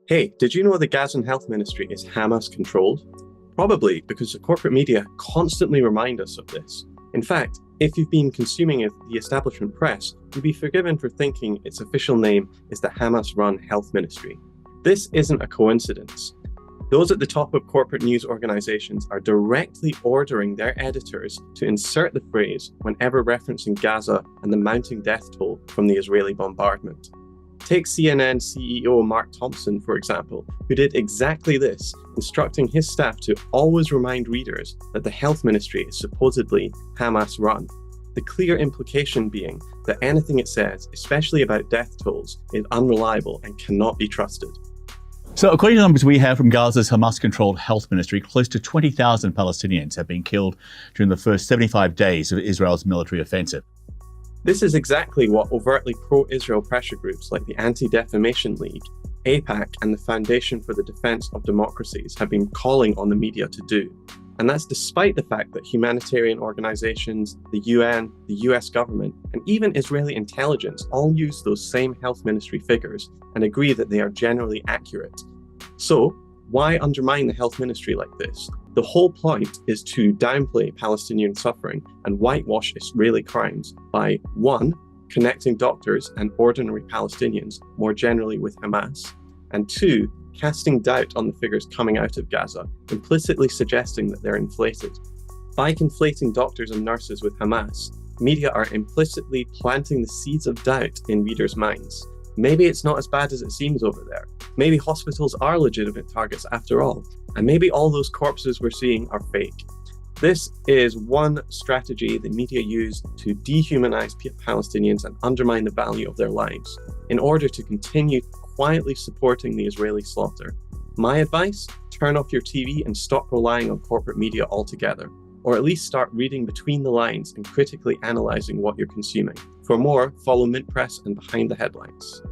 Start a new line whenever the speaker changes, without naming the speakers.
Hey, did you know the Gazan Health Ministry is Hamas controlled? Probably because the corporate media constantly remind us of this. In fact, if you've been consuming the establishment press, you'd be forgiven for thinking its official name is the Hamas-run Health Ministry. This isn't a coincidence. Those at the top of corporate news organizations are directly ordering their editors to insert the phrase whenever referencing Gaza and the mounting death toll from the Israeli bombardment. Take CNN CEO Mark Thompson, for example, who did exactly this, instructing his staff to always remind readers that the health ministry is supposedly Hamas-run. The clear implication being that anything it says, especially about death tolls, is unreliable and cannot be trusted.
So according to numbers we have from Gaza's Hamas-controlled health ministry, close to 20,000 Palestinians have been killed during the first 75 days of Israel's military offensive.
This is exactly what overtly pro-Israel pressure groups like the Anti-Defamation League, AIPAC, and the Foundation for the Defense of Democracies have been calling on the media to do. And that's despite the fact that humanitarian organizations, the UN, the US government, and even Israeli intelligence all use those same health ministry figures and agree that they are generally accurate. So, why undermine the health ministry like this? The whole point is to downplay Palestinian suffering and whitewash Israeli crimes by 1. Connecting doctors and ordinary Palestinians more generally with Hamas, and 2. Casting doubt on the figures coming out of Gaza, implicitly suggesting that they're inflated. By conflating doctors and nurses with Hamas, media are implicitly planting the seeds of doubt in readers' minds. Maybe it's not as bad as it seems over there. Maybe hospitals are legitimate targets after all, and maybe all those corpses we're seeing are fake. This is one strategy the media use to dehumanize Palestinians and undermine the value of their lives in order to continue quietly supporting the Israeli slaughter. My advice? Turn off your TV and stop relying on corporate media altogether, or at least start reading between the lines and critically analyzing what you're consuming. For more, follow Mint Press and Behind the Headlines.